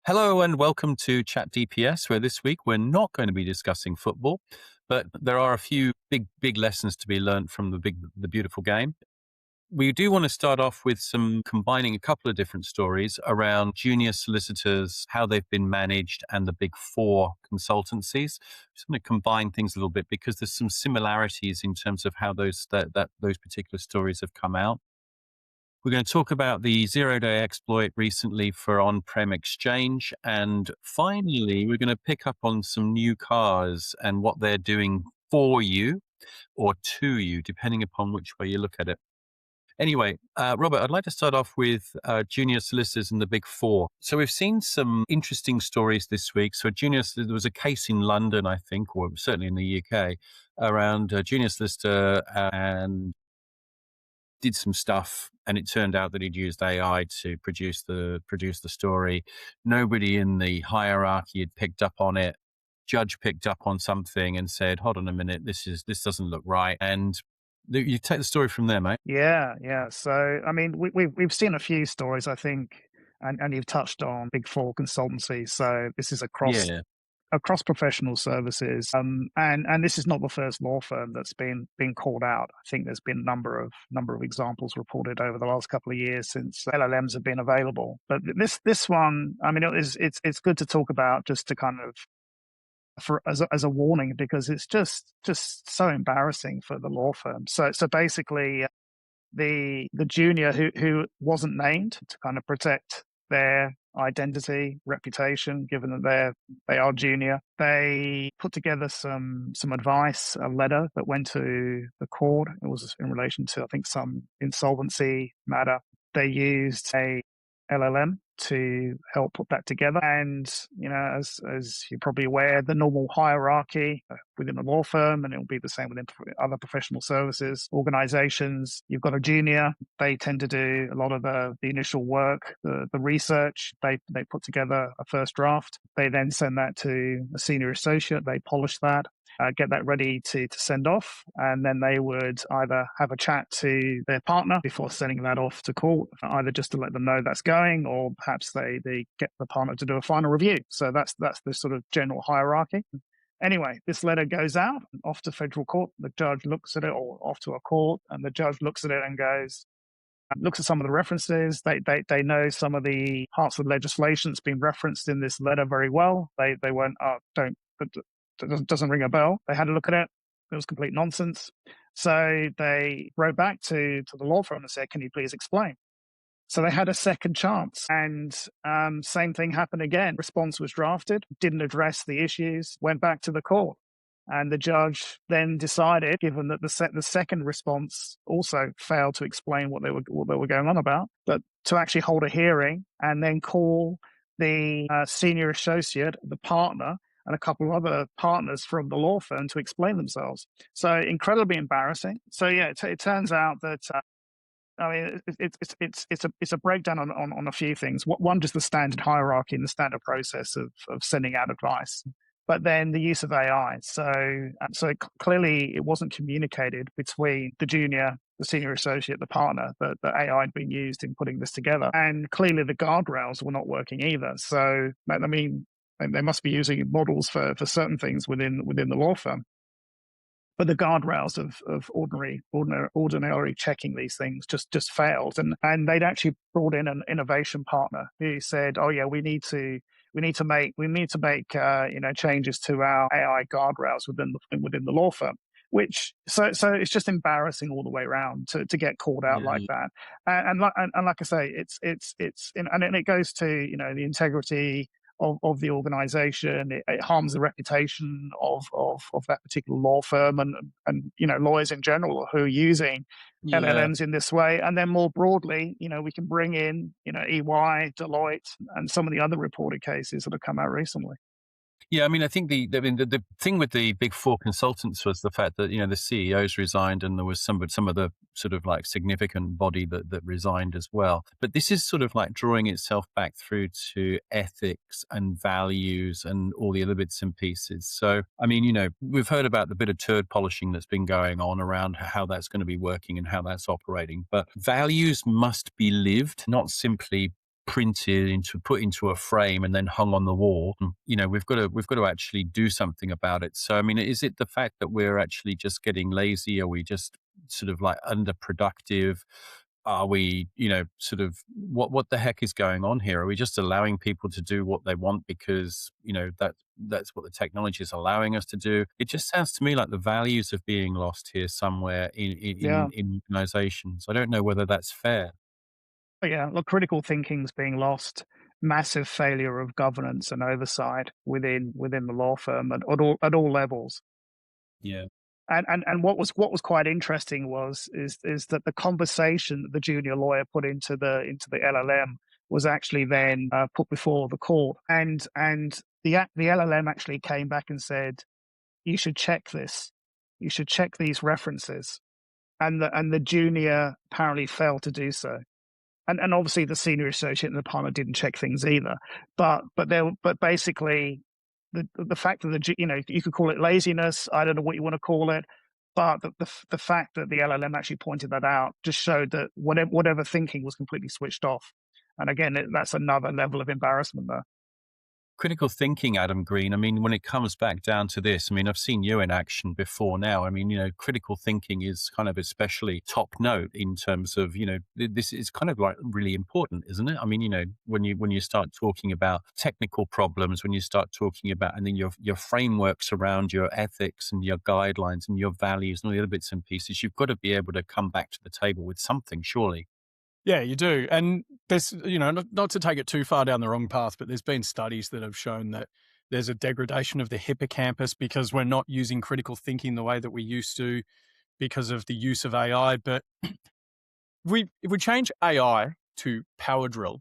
Hello and welcome to ChatDPS, where this week we're not going to be discussing football, but there are a few big lessons to be learned from the beautiful game. We do want to start off with combining a couple of different stories around junior solicitors, how they've been managed, and the big four consultancies. Just going to combine things a little bit because there's some similarities in terms of how those particular stories have come out. We're going to talk about the zero-day exploit recently for on-prem exchange. And finally, we're going to pick up on some new cars and what they're doing for you or to you, depending upon which way you look at it. Anyway, Robert, I'd like to start off with junior solicitors and the big four. So we've seen some interesting stories this week. So there was a case in London, I think, or certainly in the UK, around a junior solicitor and did some stuff, and it turned out that he'd used AI to produce the story. Nobody in the hierarchy had picked up on it. Judge picked up on something and said, "Hold on a minute, this doesn't look right." And you take the story from there, mate. Yeah, yeah. So, I mean, we've seen a few stories, I think, and you've touched on Big Four consultancies. So this is Yeah, across professional services, and this is not the first law firm that's been called out. I think there's been a number of examples reported over the last couple of years since LLMs have been available. But this one, I mean, it's good to talk about just to kind of as a warning, because it's just so embarrassing for the law firm. So basically, the junior who wasn't named to kind of protect their identity, reputation, given that they are junior, they put together some advice, a letter that went to the court. It was in relation to, I think, some insolvency matter. They used a LLM to help put that together. And, you know, as you're probably aware, the normal hierarchy within a law firm, and it'll be the same within other professional services organizations. You've got a junior. They tend to do a lot of the initial work, the research. They put together a first draft. They then send that to a senior associate. They polish that. Get that ready to send off, and then they would either have a chat to their partner before sending that off to court, either just to let them know that's going, or perhaps they get the partner to do a final review. So that's the sort of general hierarchy. Anyway, this letter goes out off to federal court. The judge looks at it, or off to a court, and the judge looks at it and looks at some of the references. They know some of the parts of legislation that's been referenced in this letter very well. They went, oh, doesn't ring a bell. They had a look at it. It was complete nonsense. So they wrote back to the law firm and said, "Can you please explain?" So they had a second chance, and same thing happened again. Response was drafted, didn't address the issues, went back to the court. And the judge then decided, given that the second response also failed to explain what they were going on about, but to actually hold a hearing and then call the senior associate, the partner, and a couple of other partners from the law firm to explain themselves. So incredibly embarrassing. So yeah, it turns out that I mean it's a breakdown on a few things. One, just the standard hierarchy and the standard process of sending out advice, but then the use of AI. So clearly it wasn't communicated between the junior, the senior associate, the partner, that the AI had been used in putting this together, and clearly the guardrails were not working either. So I mean, they must be using models for certain things within the law firm. But the guardrails of ordinary checking these things just failed. And they'd actually brought in an innovation partner who said, "Oh yeah, we need to make changes to our AI guardrails within the law firm." Which so it's just embarrassing all the way around to get called out like yeah, that. And like I say, it's and it goes to the integrity of the organization. It harms the reputation of that particular law firm and lawyers in general who are using yeah. LLMs in this way. And then more broadly, we can bring in EY, Deloitte, and some of the other reported cases that have come out recently. Yeah, I mean, I think the thing with the big four consultants was the fact that the CEOs resigned, and there was some of the sort of like significant body that resigned as well. But this is sort of like drawing itself back through to ethics and values and all the other bits and pieces. So, I mean, we've heard about the bit of turd polishing that's been going on around how that's going to be working and how that's operating. But values must be lived, not simply printed into put into a frame and then hung on the wall. We've got to actually do something about it. So I mean, is it the fact that we're actually just getting lazy? Are we just sort of like underproductive? Are we, sort of what the heck is going on here? Are we just allowing people to do what they want because, that's what the technology is allowing us to do? It just sounds to me like the values are being lost here somewhere Yeah. in organizations. I don't know whether that's fair. But yeah, look, critical thinking's being lost. Massive failure of governance and oversight within the law firm at all levels. Yeah. And what was quite interesting is that the conversation that the junior lawyer put into the LLM was actually then put before the court, and the LLM actually came back and said, you should check this, you should check these references, and the junior apparently failed to do so. And obviously the senior associate and the partner didn't check things either. But basically, the fact that you could call it laziness. I don't know what you want to call it, but the fact that the LLM actually pointed that out just showed that whatever thinking was completely switched off. And again, that's another level of embarrassment there. Critical thinking, Adam Green. I mean, when it comes back down to this, I mean, I've seen you in action before now. I mean, critical thinking is kind of especially top note in terms of, this is kind of like really important, isn't it? I mean, when you start talking about technical problems, when you start talking about, and then your frameworks around your ethics and your guidelines and your values and all the other bits and pieces, you've got to be able to come back to the table with something, surely. Yeah, you do. And there's, not to take it too far down the wrong path, but there's been studies that have shown that there's a degradation of the hippocampus because we're not using critical thinking the way that we used to because of the use of AI. But if we change AI to Power Drill,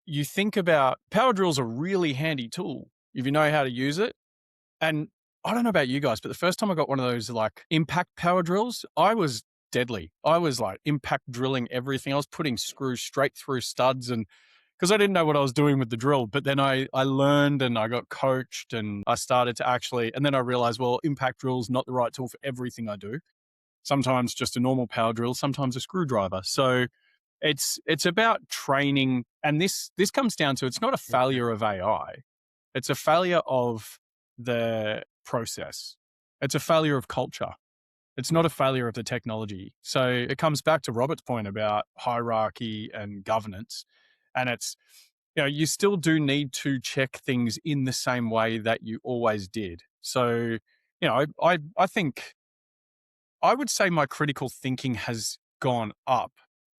you think about Power Drill's a really handy tool if you know how to use it. And I don't know about you guys, but the first time I got one of those like impact power drills, I was deadly. I was like impact drilling everything. I was putting screws straight through studs, and because I didn't know what I was doing with the drill. But then I learned and I got coached and I started to and then I realized, well, impact drill's not the right tool for everything I do. Sometimes just a normal power drill, sometimes a screwdriver. So it's about training. And this comes down to, it's not a failure of AI. It's a failure of the process. It's a failure of culture. It's not a failure of the technology. So it comes back to Robert's point about hierarchy and governance. And it's, you still do need to check things in the same way that you always did. So, I think I would say my critical thinking has gone up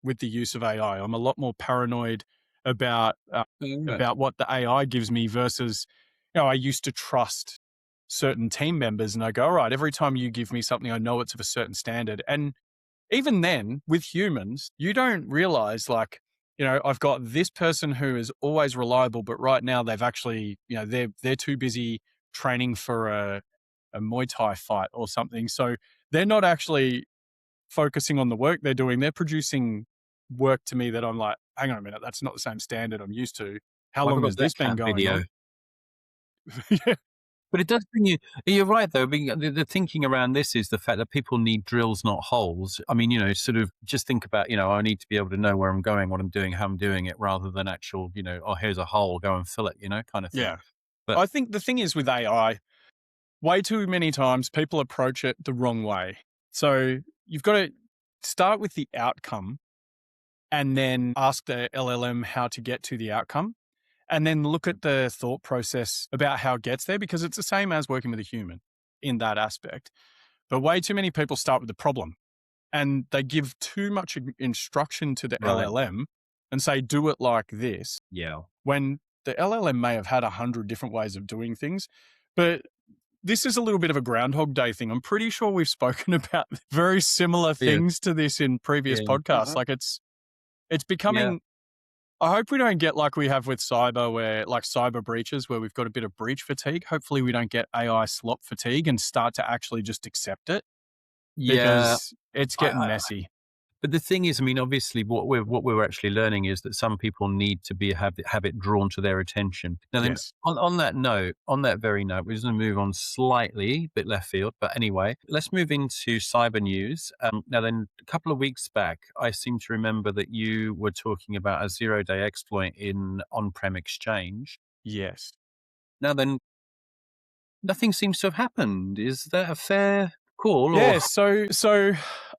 with the use of AI. I'm a lot more paranoid about Right. about what the AI gives me versus, I used to trust certain team members and I go, all right, every time you give me something, I know it's of a certain standard. And even then, with humans, you don't realize like, I've got this person who is always reliable, but right now they've actually, they're too busy training for a Muay Thai fight or something. So they're not actually focusing on the work they're doing. They're producing work to me that I'm like, hang on a minute, that's not the same standard I'm used to. How What long about has that this been cat going video? on? Yeah. But it does bring you. You're right, though. I mean, the thinking around this is the fact that people need drills, not holes. I mean, sort of just think about, I need to be able to know where I'm going, what I'm doing, how I'm doing it, rather than actual, oh, here's a hole, go and fill it, kind of thing. Yeah. But I think the thing is with AI, way too many times people approach it the wrong way. So you've got to start with the outcome and then ask the LLM how to get to the outcome. And then look at the thought process about how it gets there, because it's the same as working with a human in that aspect. But way too many people start with the problem and they give too much instruction to the right, LLM and say, do it like this, yeah, when the LLM may have had 100 different ways of doing things. But this is a little bit of a Groundhog Day thing. I'm pretty sure we've spoken about very similar yeah, things to this in previous yeah, podcasts. Like it's yeah. becoming, I hope we don't get like we have with cyber, where like cyber breaches, where we've got a bit of breach fatigue. Hopefully we don't get AI slop fatigue and start to actually just accept it, Yeah, because it's I, getting I messy. But the thing is, I mean, obviously, what we're actually learning is that some people need to have it drawn to their attention. Now, then, Yes. on that note, on that very note, we're just going to move on slightly, bit left field, but anyway, let's move into cyber news. Now, then, a couple of weeks back, I seem to remember that you were talking about a zero-day exploit in on-prem Exchange. Yes. Now, then, nothing seems to have happened. Is that a fair call, or Yeah. So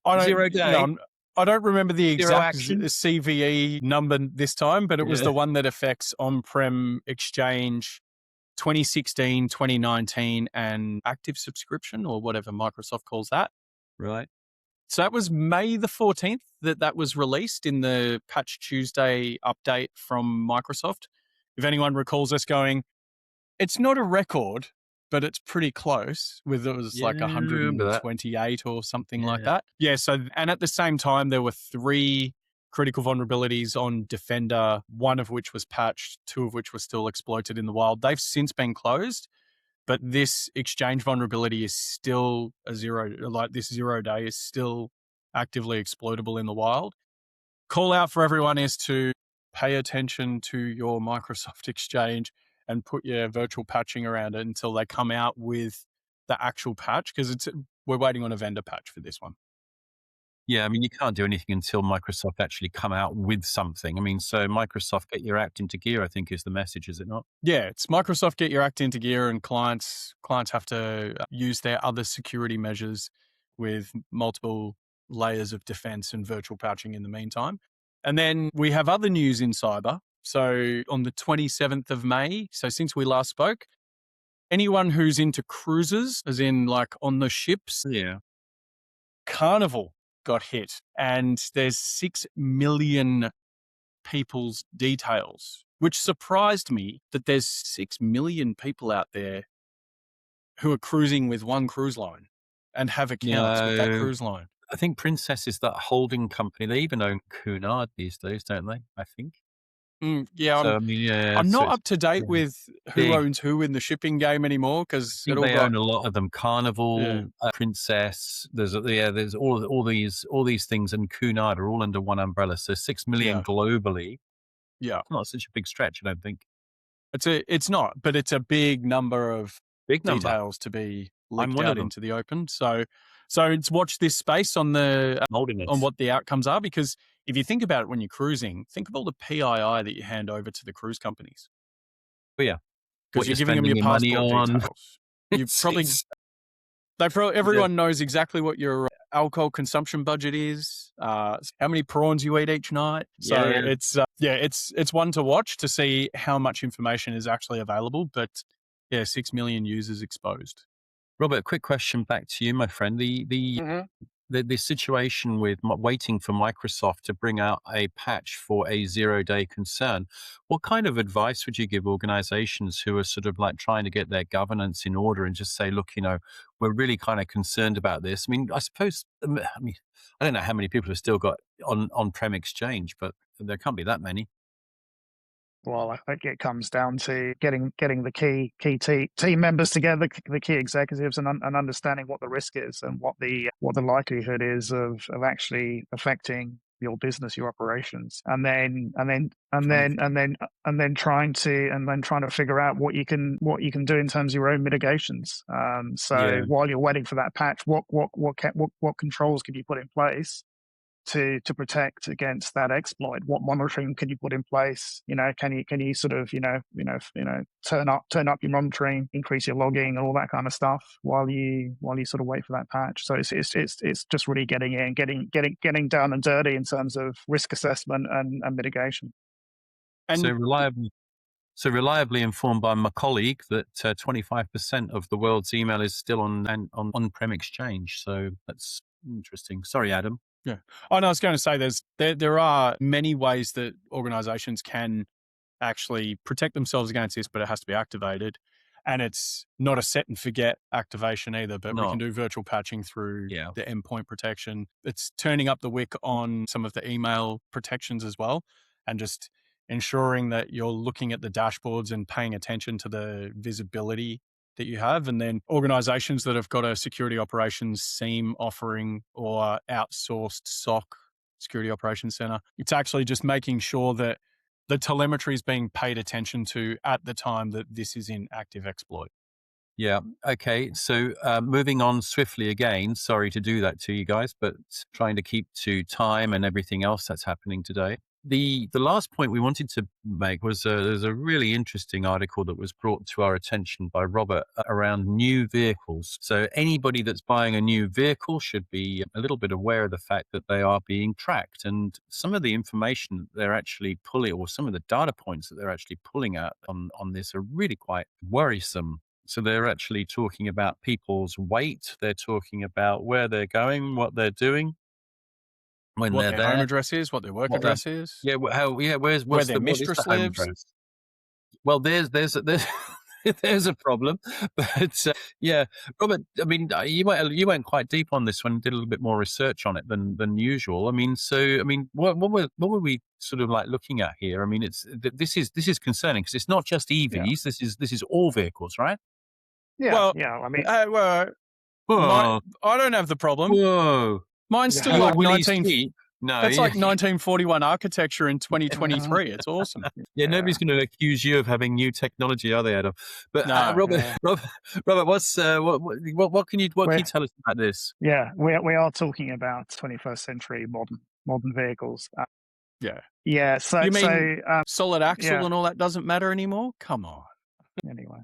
I zero don't, day, I don't remember the zero exact action? CVE number this time, but it was Yeah, the one that affects on-prem Exchange 2016, 2019, and active subscription, or whatever Microsoft calls that. right. So that was May the 14th that was released in the Patch Tuesday update from Microsoft. If anyone recalls us going, it's not a record, but it's pretty close, with it was Yeah, like I remember that. 128 or something like Yeah. that. Yeah. So, and at the same time, there were 3 critical vulnerabilities on Defender, one of which was patched, 2 of which were still exploited in the wild. They've since been closed, but this Exchange vulnerability is still this 0 day is still actively exploitable in the wild. Call out for everyone is to pay attention to your Microsoft Exchange and put your virtual patching around it until they come out with the actual patch, because we're waiting on a vendor patch for this one. Yeah, I mean, you can't do anything until Microsoft actually come out with something. I mean, so Microsoft, get your act into gear, I think is the message, is it not? Yeah, it's Microsoft get your act into gear, and clients have to use their other security measures with multiple layers of defense and virtual patching in the meantime. And then we have other news in cyber. So on the 27th of May, so since we last spoke, anyone who's into cruises, as in like on the ships, Yeah. Carnival got hit, and there's 6 million people's details, which surprised me that there's 6 million people out there who are cruising with one cruise line and have accounts with that No, cruise line. I think Princess is that holding company. They even own Cunard these days, don't they? I think. Yeah, So, I mean, yeah, I'm so not it's up to date yeah, with who big. owns who in the shipping game anymore, I because it think all they got, own a lot of them. yeah, Carnival, Princess. There's all these things, and Cunard are all under one umbrella. So 6 million yeah, globally. yeah. Not such a big stretch, I don't think. It's not, but it's a big number of Big number. details to be I'm leaked one of out them. into the open. So it's watch this space on Holding on it. what the outcomes are, because if you think about it when you're cruising, think of all the PII that you hand over to the cruise companies, But yeah, because what you're you're giving them spending your your money passport on. details. You probably It's yeah, everyone knows exactly what your alcohol consumption budget is, how many prawns you eat each night. yeah, So yeah. it's one to watch to see how much information is actually available. But yeah, 6 million users exposed. Robert, quick question back to you, my friend. The situation with waiting for Microsoft to bring out a patch for a zero-day concern. What kind of advice would you give organizations who are sort of like trying to get their governance in order and just say, look, we're really kind of concerned about this? I mean, I suppose, I don't know how many people have still got on-prem Exchange, but there can't be that many. Well, I think it comes down to getting the key team members together, the key executives, and understanding what the risk is and what the likelihood is of actually affecting your business, your operations, and then trying to figure out what you can do in terms of your own mitigations. So Yeah. while you're waiting for that patch, what controls can you put in place to protect against that exploit? What monitoring can you put in place? Can you sort of turn up your monitoring, increase your logging, and all that kind of stuff while you sort of wait for that patch. So it's just really getting down and dirty in terms of risk assessment and mitigation. So And reliably informed by my colleague that 25% of the world's email is still on-prem Exchange. So that's interesting. Sorry, Adam. yeah, I was going to say there are many ways that organizations can actually protect themselves against this, but it has to be activated. And it's not a set and forget activation either, but we can No. do virtual patching through Yeah. the endpoint protection. It's turning up the wick on some of the email protections as well, and just ensuring that you're looking at the dashboards and paying attention to the visibility that you have. And then organizations that have got a security operations SIEM offering or outsourced SOC Security Operations Center. It's actually just making sure that the telemetry is being paid attention to at the time that this is in active exploit. Yeah. Okay. So moving on swiftly again, sorry to do that to you guys, but trying to keep to time and everything else that's happening today. The last point we wanted to make was there's a really interesting article that was brought to our attention by Robert around new vehicles. So anybody that's buying a new vehicle should be a little bit aware of the fact that they are being tracked, and some of the information that they're actually pulling, or some of the data points that they're actually pulling out on this, are really quite worrisome. So they're actually talking about people's weight. They're talking about where they're going, what they're doing when What they're their home there. address is, what their work What their address is, yeah, where's where what's their the what is the mistress home lives. address? Well, there's there's a problem, but yeah, Robert. I mean, you went quite deep on this one, did a little bit more research on it than usual. I mean, what were we sort of like looking at here? I mean, this is concerning because it's not just Yeah. EVs. This is all vehicles, right? Yeah. Well, Yeah. I mean, well, Whoa, I don't have the problem. whoa! Mine's still Yeah. like Willie's 19. Jeep. No, That's yeah, like 1941 architecture in 2023. It's awesome. yeah. Nobody's going to accuse you of having new technology, are they, Adam? But No. Robert, Yeah. Robert, what can you tell us about this? Yeah, we are talking about 21st century modern vehicles. Yeah. Yeah, so You mean so solid axle yeah. and all that doesn't matter anymore? Come on. Anyway,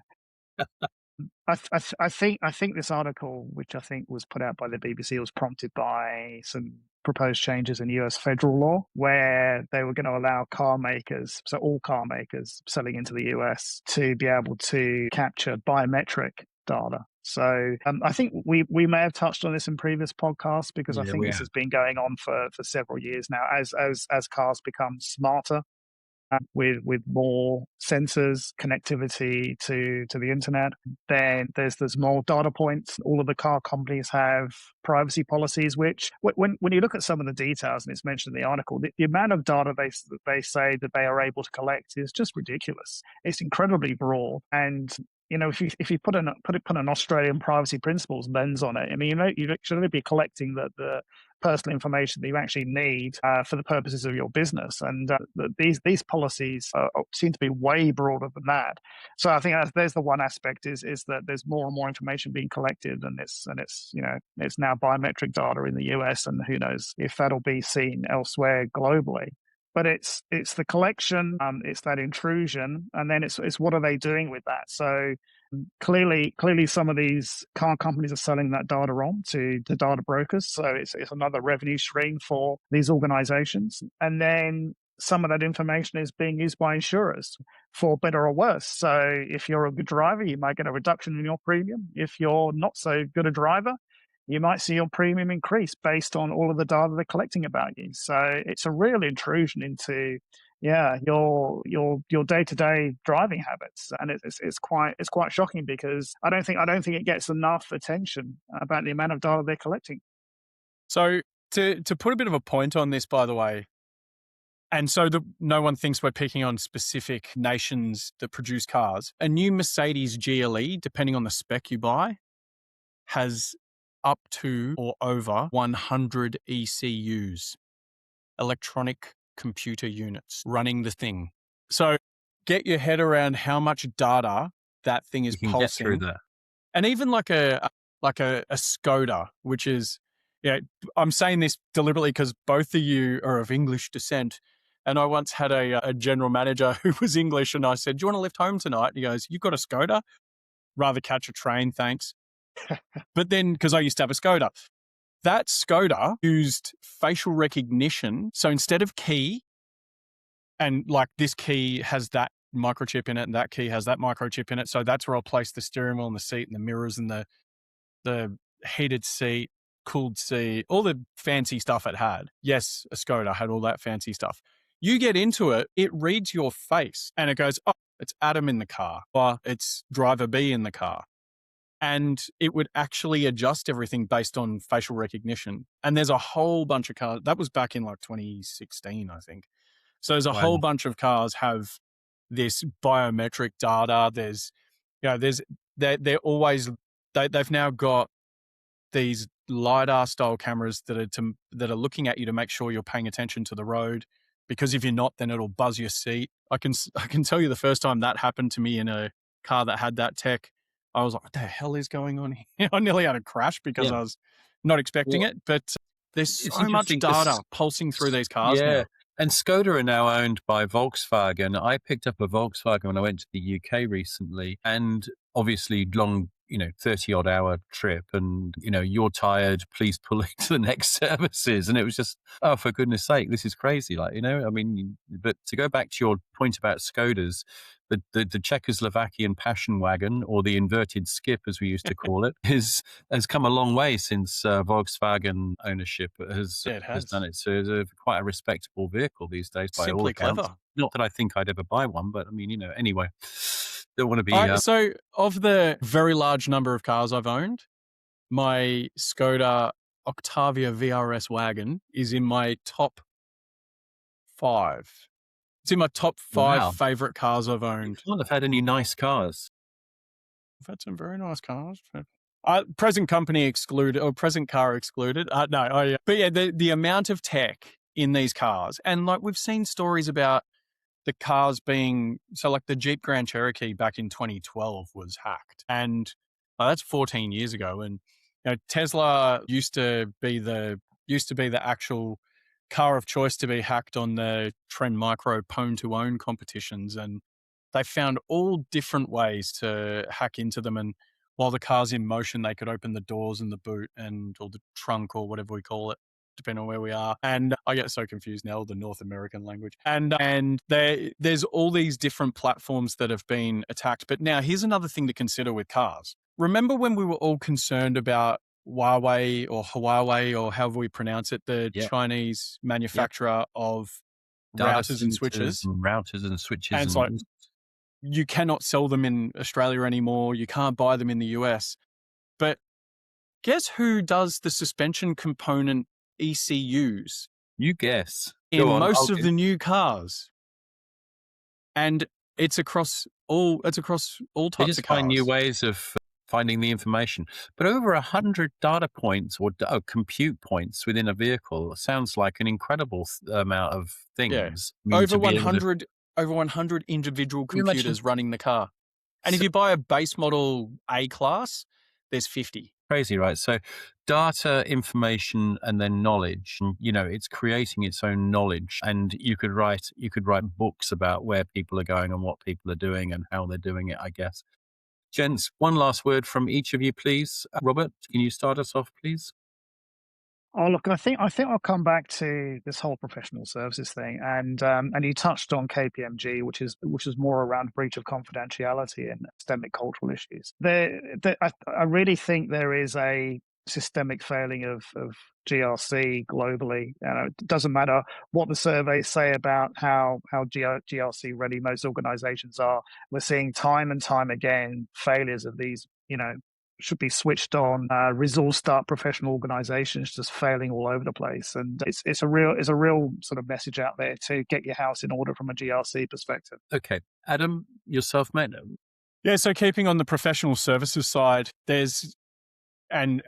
I think this article, which I think was put out by the BBC, was prompted by some proposed changes in US federal law, where they were going to allow car makers, so all car makers selling into the US, to be able to capture biometric data. So I think we may have touched on this in previous podcasts, because I Yeah, think we this have. has been going on for several years now as cars become smarter, with more sensors, connectivity to the internet. Then there's more data points. All of the car companies have privacy policies, which when you look at some of the details, and it's mentioned in the article, the amount of data they say that they are able to collect is just ridiculous. It's incredibly broad. And if you put an Australian privacy principles lens on it, I mean, you should only be collecting the personal information that you actually need for the purposes of your business, and these policies seem to be way broader than that. So I think there's the one aspect is that there's more and more information being collected, and it's now biometric data in the US, and who knows if that'll be seen elsewhere globally. But it's the collection, it's that intrusion, and then it's what are they doing with that? So clearly some of these car companies are selling that data on to data brokers. So it's another revenue stream for these organizations. And then some of that information is being used by insurers for better or worse. So if you're a good driver, you might get a reduction in your premium. If you're not so good a driver, you might see your premium increase based on all of the data they're collecting about you. So it's a real intrusion into your day-to-day driving habits, and it's quite shocking, because I don't think it gets enough attention about the amount of data they're collecting. So to put a bit of a point on this, by the way, and so no one thinks we're picking on specific nations that produce cars. A new Mercedes GLE, depending on the spec you buy, has up to or over 100 ECUs, electronic computer units, running the thing. So get your head around how much data that thing is You can get through pulsing. that. And even like a Skoda, which is, I'm saying this deliberately because both of you are of English descent. And I once had a general manager who was English, and I said, "Do you want to lift home tonight?" And he goes, "You've got a Skoda? Rather catch a train, thanks." But then, because I used to have a Skoda, that Skoda used facial recognition. So instead of key, and like this key has that microchip in it, and that key has that microchip in it. So that's where I'll place the steering wheel and the seat and the mirrors and the heated seat, cooled seat, all the fancy stuff it had. Yes, a Skoda had all that fancy stuff. You get into it, it reads your face and it goes, "Oh, it's Adam in the car," or "It's driver B in the car." And it would actually adjust everything based on facial recognition. And there's a whole bunch of cars. That was back in like 2016, I think. So there's a whole bunch of cars have this biometric data. They've now got these LiDAR style cameras that are looking at you to make sure you're paying attention to the road. Because if you're not, then it'll buzz your seat. I can tell you the first time that happened to me in a car that had that tech, I was like, what the hell is going on here? I nearly had a crash because I was not expecting it. But there's so much data pulsing through these cars now. And Skoda are now owned by Volkswagen. I picked up a Volkswagen when I went to the UK recently, and obviously long, 30-odd hour trip, and, you're tired, please pull into the next services. And it was just, oh, for goodness sake, this is crazy. But to go back to your point about Skodas, the Czechoslovakian passion wagon, or the inverted skip, as we used to call it, has come a long way since Volkswagen ownership has done it. So it's quite a respectable vehicle these days by all accounts. Clever. Not that I think I'd ever buy one, but anyway, don't want to be... So of the very large number of cars I've owned, my Skoda Octavia VRS wagon is in my top 5. It's in my top 5 favorite cars I've owned. You can't have had any nice cars. I've had some very nice cars. Present company excluded, or present car excluded. But yeah, the amount of tech in these cars, and like we've seen stories about the cars being, so like the Jeep Grand Cherokee back in 2012 was hacked, and that's 14 years ago. And Tesla used to be the actual car of choice to be hacked on the Trend Micro Pwn to Own competitions, and they found all different ways to hack into them. And while the car's in motion, they could open the doors and the boot or the trunk, or whatever we call it, depending on where we are. And I get so confused now with the North American language. And there's all these different platforms that have been attacked. But now here's another thing to consider with cars. Remember when we were all concerned about Huawei, or however we pronounce it, the Chinese manufacturer of routers and switches? And it's like, you cannot sell them in Australia anymore. You can't buy them in the US. But guess who does the suspension component ECUs? You guess. In most of the new cars. And it's across all types of cars. Find new ways of finding the information. But over 100 data points or compute points within a vehicle sounds like an incredible amount of things. Yeah. Over 100 individual computers running the car. And if you buy a base model A-class, there's 50. Crazy, right? So data, information, and then knowledge. And, it's creating its own knowledge. And you could write books about where people are going and what people are doing and how they're doing it, I guess. Gents, one last word from each of you, please. Robert, can you start us off, please? Oh, look, I think I'll come back to this whole professional services thing, and you touched on KPMG, which is more around breach of confidentiality and systemic cultural issues. I really think there is a systemic failing of GRC globally. It doesn't matter what the surveys say about how GRC ready most organizations are. We're seeing time and time again failures of these, should be switched on, resourced up professional organizations just failing all over the place. And it's a real sort of message out there to get your house in order from a GRC perspective. Okay. Adam, yourself, mate? Yeah, so keeping on the professional services side, there's, and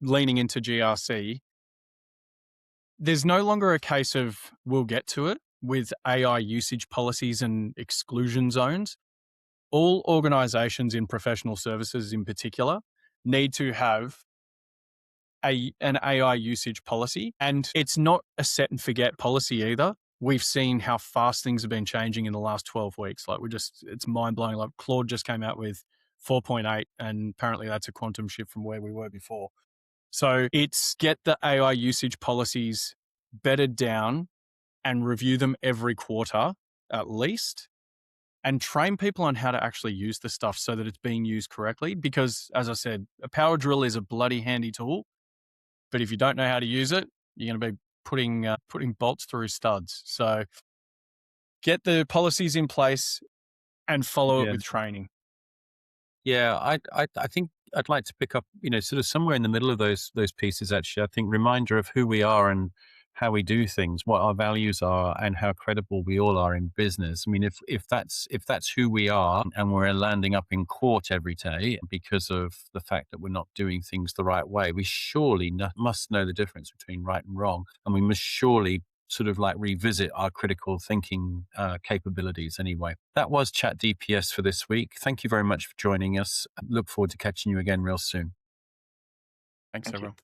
leaning into GRC, there's no longer a case of we'll get to it with AI usage policies and exclusion zones. All organizations in professional services in particular need to have an AI usage policy. And it's not a set and forget policy either. We've seen how fast things have been changing in the last 12 weeks. Like it's mind blowing. Like Claude just came out with 4.8, and apparently that's a quantum shift from where we were before. So it's get the AI usage policies bedded down and review them every quarter at least, and train people on how to actually use the stuff so that it's being used correctly. Because, as I said, a power drill is a bloody handy tool, but if you don't know how to use it, you're going to be putting bolts through studs. So get the policies in place and follow it with training. Yeah, I think I'd like to pick up, sort of somewhere in the middle of those pieces, actually. I think reminder of who we are and how we do things, what our values are, and how credible we all are in business. I mean, if that's who we are, and we're landing up in court every day because of the fact that we're not doing things the right way, we surely must know the difference between right and wrong, and we must surely sort of like revisit our critical thinking capabilities anyway. That was ChatDPS for this week. Thank you very much for joining us. Look forward to catching you again real soon. Thanks, Thank you. everyone.